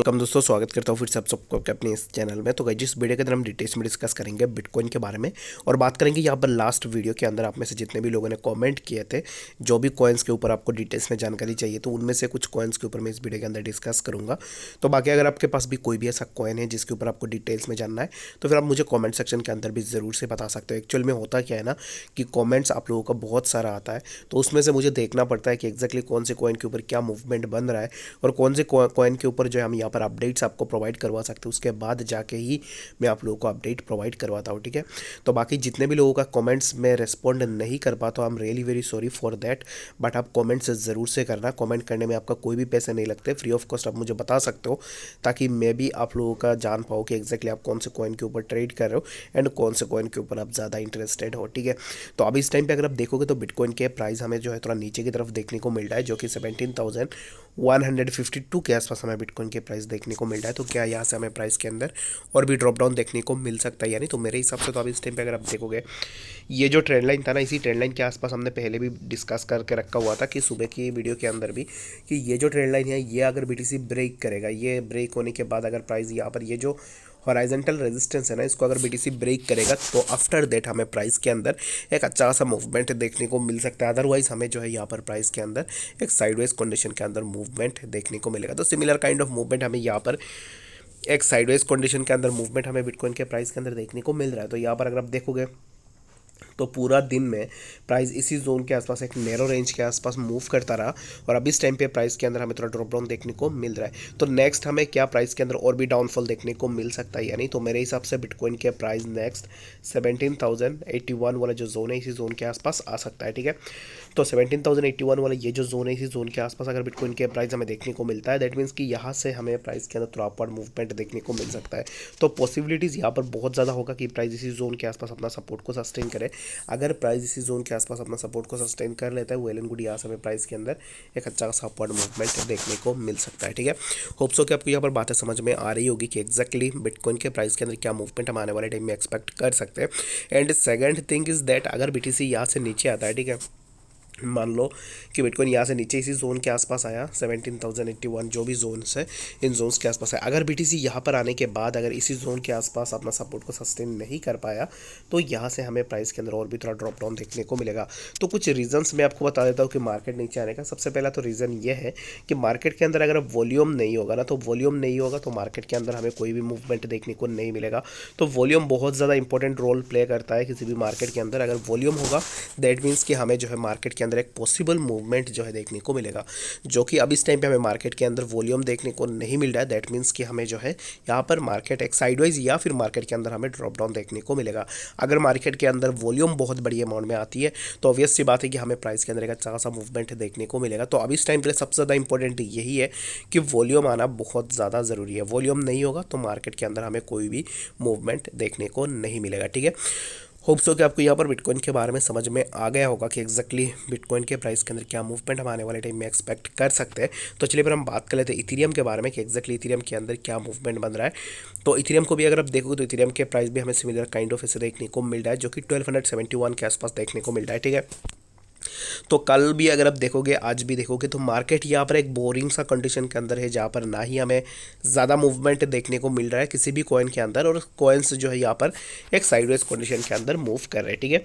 Welcome दोस्तों, स्वागत करता हूँ फिर से आप सबको अपने इस चैनल में। तो गाइस जिस वीडियो के अंदर हम डिटेल्स में डिस्कस करेंगे बिटकॉइन के बारे में और बात करेंगे यहाँ पर लास्ट वीडियो के अंदर आप में से जितने भी लोगों ने कमेंट किए थे जो भी कॉइन्स के ऊपर आपको डिटेल्स में जानकारी चाहिए, तो उनमें से कुछ कॉइन्स के ऊपर मैं इस वीडियो के अंदर डिस्कस करूँगा। तो बाकी अगर आपके पास भी कोई भी ऐसा कॉइन है जिसके ऊपर आपको डिटेल्स में जानना है तो फिर आप मुझे कॉमेंट सेक्शन के अंदर भी ज़रूर से बता सकते हो। एक्चुअल में होता क्या है ना कि कॉमेंट्स आप लोगों का बहुत सारा आता है, तो उसमें से मुझे देखना पड़ता है कि एक्जैक्टली कौन से कॉइन के ऊपर क्या मूवमेंट बन रहा है और कौन से कॉइन के ऊपर जो है हम यहाँ पर अपडेट्स आपको प्रोवाइड करवा सकते हैं, उसके बाद जाके ही मैं आप लोगों को अपडेट प्रोवाइड करवाता हूँ। ठीक है, तो बाकी जितने भी लोगों का कमेंट्स में रिस्पॉन्ड नहीं कर पाता हूँ, I am really very sorry for that, but आप कमेंट्स ज़रूर से करना। कमेंट करने में आपका कोई भी पैसे नहीं लगते, फ्री ऑफ कॉस्ट आप मुझे बता सकते हो, ताकि मैं भी आप लोगों का जान पाऊँ कि एक्जैक्टली आप कौन से कॉइन के ऊपर ट्रेड कर रहे हो एंड कौन से कॉइन के ऊपर आप ज़्यादा इंटरेस्टेड हो। ठीक है, तो अभी इस टाइम पे अगर आप देखोगे तो बिटकॉइन के प्राइस हमें जो है थोड़ा नीचे की तरफ देखने को मिल रहा है, जो कि 17,152 के आसपास हमें बिटकॉइन के प्राइस देखने को मिल रहा है। तो क्या यहाँ से हमें प्राइस के अंदर और भी ड्रॉप डाउन देखने को मिल सकता है? यानी तो मेरे हिसाब से तो अभी इस टाइम पे अगर आप देखोगे ये जो ट्रेंड लाइन था ना, इसी ट्रेंड लाइन के आसपास हमने पहले भी डिस्कस करके रखा हुआ था कि सुबह की वीडियो के अंदर भी, कि ये जो ट्रेंड लाइन है ये अगर बीटीसी ब्रेक करेगा, ये ब्रेक होने के बाद अगर प्राइस यहाँ पर ये जो हॉराइजेंटल रेजिस्टेंस है ना, इसको अगर बीटीसी ब्रेक करेगा तो आफ्टर दैट हमें प्राइस के अंदर एक अच्छा सा मूवमेंट देखने को मिल सकता है। अदरवाइज हमें जो है यहाँ पर प्राइस के अंदर एक साइडवेज कंडीशन के अंदर मूवमेंट देखने को मिलेगा। तो सिमिलर काइंड ऑफ मूवमेंट हमें यहाँ पर एक साइडवेज कंडीशन के अंदर मूवमेंट हमें बिटकॉइन के प्राइस के अंदर देखने को मिल रहा है। तो यहाँ पर अगर आप देखोगे तो पूरा दिन में प्राइस इसी जोन के आसपास एक नैरो रेंज के आसपास मूव करता रहा और अब इस टाइम पे प्राइस के अंदर हमें थोड़ा ड्रॉप डाउन देखने को मिल रहा है। तो नेक्स्ट हमें क्या प्राइस के अंदर और भी डाउनफॉल देखने को मिल सकता है? यानी तो मेरे हिसाब से बिटकॉइन के प्राइस नेक्स्ट 17,081 वाला जो जोन है इसी जोन के आसपास आ सकता है। ठीक है, तो 17,081 वाला ये जो जोन है इसी जोन के आसपास अगर बिटकॉइन के प्राइस हमें देखने को मिलता है, दैट मीन्स कि यहाँ से हमें प्राइस के अंदर थोड़ा अपवर्ड मूवमेंट देखने को मिल सकता है। तो पॉसिबिलिटीज़ यहाँ पर बहुत ज़्यादा होगा कि प्राइस इसी जोन के आसपास अपना सपोर्ट को सस्टेन करे। अगर प्राइस इसी जोन के आसपास अपना सपोर्ट को सस्टेन कर लेता है, वेल एंड गुड, यहाँ से हमें प्राइस के अंदर एक अच्छा सा अपवर्ड मूवमेंट देखने को मिल सकता है। ठीक है, होप सो कि आपको यहाँ पर बातें समझ में आ रही होगी कि एक्जैक्टली बिटकॉइन के प्राइस के अंदर क्या मूवमेंट हम आने वाले टाइम में एक्सपेक्ट कर सकते हैं। And second thing is that अगर बीटीसी यहाँ से नीचे आता है, ठीक है, मान लो कि बिटकॉइन यहाँ से नीचे इसी जोन के आसपास आया 17,081 जो भी जोन्स है इन जोन्स के आसपास है, अगर बीटीसी यहाँ पर आने के बाद अगर इसी जोन के आसपास अपना सपोर्ट को सस्टेन नहीं कर पाया तो यहाँ से हमें प्राइस के अंदर और भी थोड़ा ड्रॉप डाउन देखने को मिलेगा। तो कुछ रीजंस मैं आपको बता देता हूँ कि मार्केट नीचे आने का। सबसे पहला तो रीज़न ये है कि मार्केट के अंदर अगर वॉल्यूम नहीं होगा ना, तो वॉल्यूम नहीं होगा तो मार्केट के अंदर हमें कोई भी मूवमेंट देखने को नहीं मिलेगा। तो वॉल्यूम बहुत ज़्यादा इंपॉर्टेंट रोल प्ले करता है किसी भी मार्केट के अंदर। अगर वॉल्यूम होगा दैट मीन्स कि हमें जो है मार्केट के अंदर एक पॉसिबल मूवमेंट जो है देखने को मिलेगा, जो कि अब इस टाइम पे हमें मार्केट के अंदर वॉल्यूम देखने को नहीं मिल रहा है। दैट मीन्स कि हमें जो है यहाँ पर मार्केट एक साइडवाइज या फिर मार्केट के अंदर हमें ड्रॉप डाउन देखने को मिलेगा। अगर मार्केट के अंदर वॉल्यूम बहुत बड़ी अमाउंट में आती है तो ऑब्वियस सी बात है कि हमें प्राइस के अंदर एक अच्छा सा मूवमेंट देखने को मिलेगा। तो अब इस टाइम पर सबसे ज़्यादा इंपॉर्टेंट यही है कि वॉल्यूम आना बहुत ज़्यादा ज़रूरी है। वॉल्यूम नहीं होगा तो मार्केट के अंदर हमें कोई भी मूवमेंट देखने को नहीं मिलेगा। ठीक है, होप सो कि आपको यहाँ पर बिटकॉइन के बारे में समझ में आ गया होगा कि एक्जैक्टली बिटकॉइन के प्राइस के अंदर क्या मूवमेंट हम आने वाले टाइम में एक्सपेक्ट कर सकते हैं। तो चलिए फिर हम बात कर लेते हैं इथेरियम के बारे में कि एक्जैक्टली इथेरियम के अंदर क्या मूवमेंट बन रहा है। तो इथेरियम को भी अगर आप देखोगे तो इथेरियम के प्राइस भी हमें सिमिलर काइंड ऑफ ऐसे देखने को मिल रहा है, जो कि 1271 के आसपास देखने को मिल रहा है। ठीक है, तो कल भी अगर आप देखोगे आज भी देखोगे तो मार्केट यहाँ पर एक बोरिंग सा कंडीशन के अंदर है, जहाँ पर ना ही हमें ज़्यादा मूवमेंट देखने को मिल रहा है किसी भी कॉइन के अंदर, और कॉइन्स जो है यहाँ पर एक साइडवेज कंडीशन के अंदर मूव कर रहे हैं। ठीक है,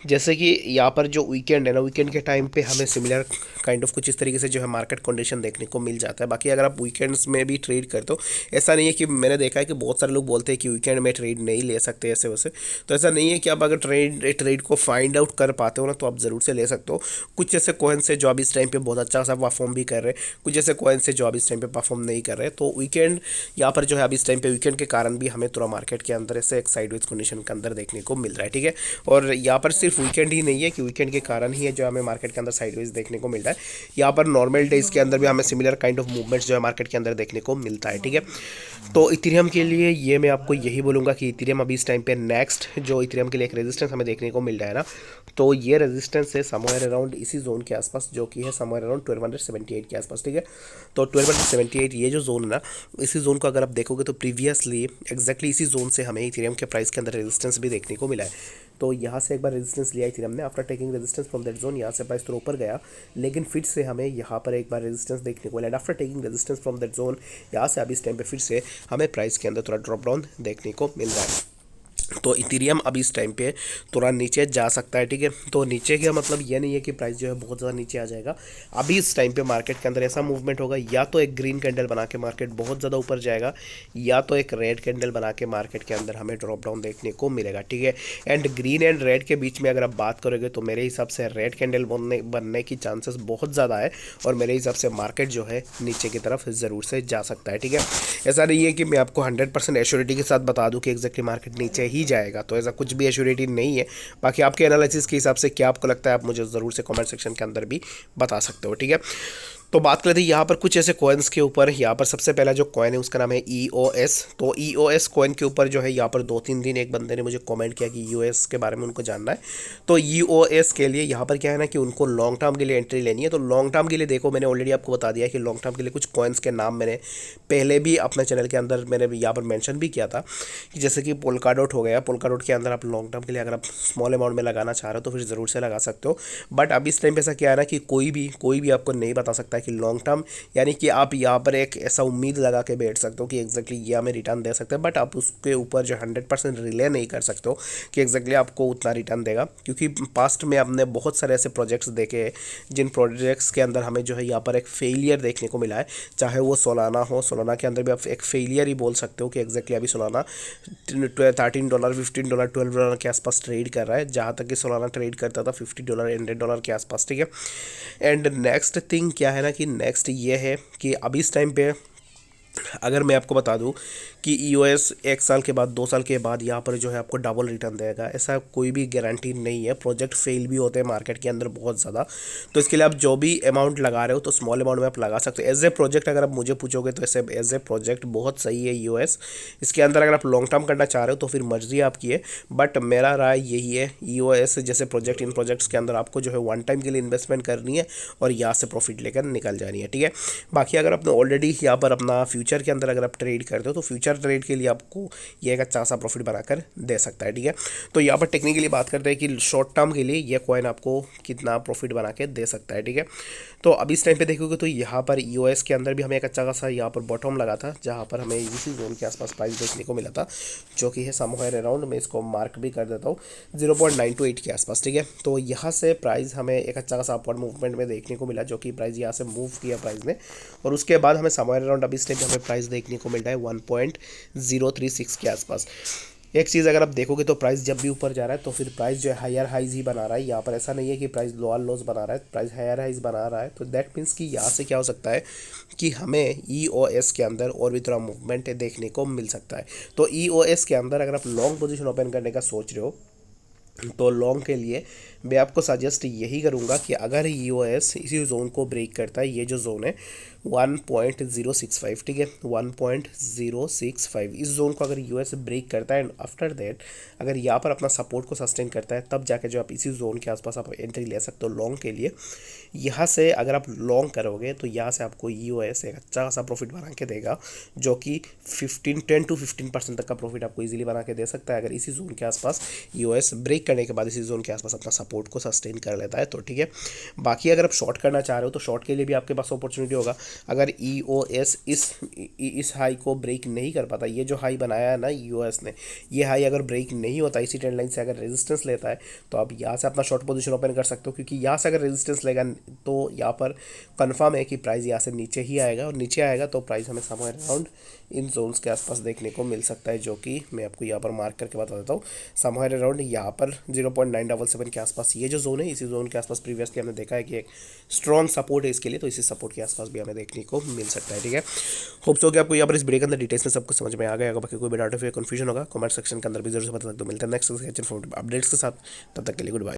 जैसे कि यहाँ पर जो वीकेंड है ना, वीकेंड के टाइम पे हमें सिमिलर काइंड ऑफ कुछ इस तरीके से जो है मार्केट कंडीशन देखने को मिल जाता है। बाकी अगर आप वीकेंड्स में भी ट्रेड करते हो, ऐसा नहीं है कि मैंने देखा है कि बहुत सारे लोग बोलते हैं कि वीकेंड में ट्रेड नहीं ले सकते ऐसे वैसे, तो ऐसा नहीं है कि आप अगर ट्रेड को फाइंड आउट कर पाते हो ना तो आप ज़रूर से ले सकते हो। कुछ ऐसे कॉइन्स से जो अब इस टाइम पे बहुत अच्छा सा परफॉर्म भी कर रहे हैं, कुछ ऐसे कॉइन्स से जो अब इस टाइम पे परफॉर्म नहीं कर रहे। तो वीकेंड यहाँ पर जो है अब इस टाइम पे वीकेंड के कारण भी हमें थोड़ा मार्केट के अंदर ऐसे एक साइडवेज कंडीशन के अंदर देखने को मिल रहा है। ठीक है, और यहाँ पर सिर्फ वीकेंड ही नहीं है कि वीकेंड के कारण ही है जो हमें मार्केट के अंदर साइडवेज देखने को मिल रहा है, यहाँ पर नॉर्मल डेज के अंदर भी हमें सिमिलर काइंड ऑफ मूवमेंट्स जो है मार्केट के अंदर देखने को मिलता है। ठीक है, तो इथेरियम के लिए ये मैं आपको यही बोलूँगा कि इथेरियम अभी इस टाइम पे नेक्स्ट जो इथेरियम के लिए एक रेजिस्टेंस हमें देखने को मिल रहा है ना, तो ये रेजिस्टेंस है समवेयर अराउंड इसी जोन के आसपास, जो कि है समवेयर अराउंड 1278 के आसपास। ठीक है, तो 1278 ये जो जोन है ना, इसी जोन को अगर आप देखोगे तो प्रीवियसली एक्जैक्टली इसी जोन से हमें इथेरियम के प्राइस के अंदर रेजिस्टेंस भी देखने को मिला है। तो यहाँ से एक बार रेजिस्टेंस लिया थी हमने, after taking resistance from that zone यहाँ से प्राइस थोड़ा ऊपर गया, लेकिन फिर से हमें यहाँ पर एक बार रेजिस्टेंस देखने को मिला। After taking resistance from that zone यहाँ से अभी इस टाइम पे फिर से हमें प्राइस के अंदर थोड़ा ड्रॉप डाउन देखने को मिल रहा है। तो इथेरियम अभी इस टाइम पे थोड़ा नीचे जा सकता है, ठीक है। तो नीचे का मतलब ये नहीं है कि प्राइस जो है बहुत ज़्यादा नीचे आ जाएगा। अभी इस टाइम पे मार्केट के अंदर ऐसा मूवमेंट होगा, या तो एक ग्रीन कैंडल बना के मार्केट बहुत ज़्यादा ऊपर जाएगा, या तो एक रेड कैंडल बना के मार्केट के अंदर हमें ड्रॉप डाउन देखने को मिलेगा, ठीक है। एंड ग्रीन एंड रेड के बीच में अगर आप बात करोगे तो मेरे हिसाब से रेड कैंडल बनने की चांसेस बहुत ज़्यादा है, और मेरे हिसाब से मार्केट जो है नीचे की तरफ ज़रूर से जा सकता है, ठीक है। ऐसा नहीं है कि मैं आपको 100% एश्योरिटी के साथ बता दूं कि एग्जैक्टली मार्केट नीचे ही जाएगा, तो ऐसा कुछ भी एश्योरिटी नहीं है। बाकी आपके एनालिसिस के हिसाब से क्या आपको लगता है, आप मुझे ज़रूर से कमेंट सेक्शन के अंदर भी बता सकते हो, ठीक है। तो बात करते हैं यहाँ पर कुछ ऐसे कॉइन्स के ऊपर। यहाँ पर सबसे पहला जो कॉइन है उसका नाम है EOS। तो EOS कॉइन के ऊपर जो है यहाँ पर 2-3 दिन एक बंदे ने मुझे कमेंट किया कि EOS के बारे में उनको जानना है। तो EOS के लिए यहाँ पर क्या है ना कि उनको लॉन्ग टर्म के लिए एंट्री लेनी है। तो लॉन्ग टर्म के लिए देखो, मैंने ऑलरेडी आपको बता दिया कि लॉन्ग टर्म के लिए कुछ कॉइन्स के नाम मैंने पहले भी अपने चैनल के अंदर मैंने यहाँ पर मैंशन भी किया था, कि जैसे कि पोल्काडॉट हो गया। पोल्काडॉट के अंदर आप लॉन्ग टर्म के लिए अगर आप स्मॉल अमाउंट में लगाना चाह रहे हो तो फिर ज़रूर से लगा सकते हो। बट अभी इस टाइम पे ऐसा क्या है ना कि कोई भी आपको नहीं बता सकता कि लॉन्ग टर्म यानी कि आप यहाँ पर एक ऐसा उम्मीद लगा के बैठ सकते हो कि एग्जैक्टली ये हमें रिटर्न दे सकते हैं, बट आप उसके ऊपर जो 100% रिले नहीं कर सकते हो कि एग्जैक्टली आपको उतना रिटर्न देगा। क्योंकि पास्ट में हमने बहुत सारे ऐसे प्रोजेक्ट्स देखे हैं जिन प्रोजेक्ट्स के अंदर हमें जो है यहाँ पर एक फेलियर देखने को मिला है, चाहे वो सोलाना हो। सोलाना के अंदर भी आप एक फेलियर ही बोल सकते हो कि एग्जैक्टली अभी सोलाना $13, $15, $12 के आसपास ट्रेड कर रहा है, जहाँ तक कि सोलाना ट्रेड करता था $50, $100 के आसपास, ठीक है। एंड नेक्स्ट थिंग क्या है ना कि नेक्स्ट ये है कि अभी इस टाइम पे अगर मैं आपको बता दूं कि EOS 1 साल के बाद 2 साल के बाद यहाँ पर जो है आपको डबल रिटर्न देगा, ऐसा कोई भी गारंटी नहीं है। प्रोजेक्ट फेल भी होते हैं मार्केट के अंदर बहुत ज़्यादा, तो इसके लिए आप जो भी अमाउंट लगा रहे हो तो स्मॉल अमाउंट में आप लगा सकते हो। एज ए प्रोजेक्ट अगर आप मुझे पूछोगे तो ऐसे एज ए प्रोजेक्ट बहुत सही है EOS। इसके अंदर अगर आप लॉन्ग टर्म करना चाह रहे हो तो फिर मर्जी आपकी है, बट मेरा राय यही है EOS जैसे प्रोजेक्ट, इन प्रोजेक्ट्स के अंदर आपको जो है वन टाइम के लिए इन्वेस्टमेंट करनी है और यहाँ से प्रॉफिट लेकर निकल जानी है, ठीक है। बाकी अगर आपने ऑलरेडी यहाँ पर अपना फ्यूचर के अंदर अगर आप ट्रेड करते हो तो फ्यूचर ट्रेड के लिए आपको ये एक अच्छा सा प्रॉफिट बनाकर दे सकता है, ठीक है। तो यहाँ पर टेक्निकली बात करते हैं कि शॉर्ट टर्म के लिए ये कॉइन आपको कितना प्रॉफिट बना के दे सकता है, ठीक है। तो अभी इस टाइम पे देखोगे तो यहाँ पर EOS के अंदर भी हमें एक अच्छा खासा यहाँ पर बॉटम लगा था, जहाँ पर हमें इसी जोन के आसपास प्राइस देखने को मिला था, जो कि है समवेयर अराउंड, मैं इसको मार्क भी कर देता हूँ 0.928 के आसपास, ठीक है। तो यहाँ से प्राइस हमें एक अच्छा खासा अपवर्ड मूवमेंट में देखने को मिला, जो कि प्राइस यहाँ से मूव किया प्राइस ने, और उसके बाद हमें समवेयर अराउंड अभी इस टाइम पे हमें प्राइस देखने को मिल रहा है 1.036 के आसपास। एक चीज़ अगर आप देखोगे तो प्राइस जब भी ऊपर जा रहा है तो फिर प्राइस जो है हायर हाइज ही बना रहा है। यहाँ पर ऐसा नहीं है कि प्राइस लोअर लोज बना रहा है, प्राइस हायर हाइज बना रहा है। तो दैट मीन्स कि यहाँ से क्या हो सकता है कि हमें EOS के अंदर और भी थोड़ा मूवमेंट देखने को मिल सकता है। तो EOS के अंदर अगर आप लॉन्ग पोजीशन ओपन करने का सोच रहे हो तो लॉन्ग के लिए मैं आपको सजेस्ट यही करूंगा कि अगर EOS इसी जोन को ब्रेक करता है, ये जो जोन है 1.065, ठीक है, 1.065, इस जोन को अगर EOS ब्रेक करता है एंड आफ्टर दैट अगर यहाँ पर अपना सपोर्ट को सस्टेन करता है, तब जाके जो आप इसी जोन के आसपास आप एंट्री ले सकते हो लॉन्ग के लिए। यहाँ से अगर आप लॉन्ग करोगे तो यहाँ से आपको EOS एक अच्छा खासा प्रॉफिट बना के देगा, जो कि 10 to 15% तक का प्रॉफिट आपको इजीली बना के दे सकता है अगर इसी जोन के आसपास EOS ब्रेक करने के बाद इसी जोन के आसपास अपना सपोर्ट को सस्टेन कर लेता है, तो ठीक है। बाकी अगर आप शॉर्ट करना चाह रहे हो तो शॉर्ट के लिए भी आपके पास अपॉर्चुनिटी होगा। अगर EOS इस हाई को ब्रेक नहीं कर पाता, ये जो हाई बनाया है ना EOS ने, ये हाई अगर ब्रेक नहीं होता, इसी ट्रेंड लाइन से अगर रेजिस्टेंस लेता है तो आप यहाँ से अपना शॉर्ट पोजीशन ओपन कर सकते हो, क्योंकि यहाँ से अगर रेजिस्टेंस लेगा तो यहाँ पर कंफर्म है कि प्राइस यहाँ से नीचे ही आएगा, और नीचे आएगा तो प्राइस हमें समवेयर अराउंड इन जोन्स के आसपास देखने को मिल सकता है, जो कि मैं आपको यहाँ पर मार्क करके बता देता हूँ। समवेयर अराउंड यहाँ पर 0.977 के आसपास ये जो जोन है, इसी जोन के आसपास प्रीवियसली हमने देखा है कि एक स्ट्रॉन्ग सपोर्ट है इसके लिए, तो इसी सपोर्ट के आसपास भी हमें देखने को मिल सकता है, ठीक है। होप्स हो कि आपको यहाँ पर इस वीडियो के अंदर डिटेल्स में सब कुछ समझ में आ गया होगा। बाकी कोई भी डाउट या कंफ्यूजन होगा कमेंट सेक्शन के अंदर भी जरूर से बता सकते हो। मिलते हैं नेक्स्ट अपडेट्स के साथ, तब तक के लिए गुड बाय।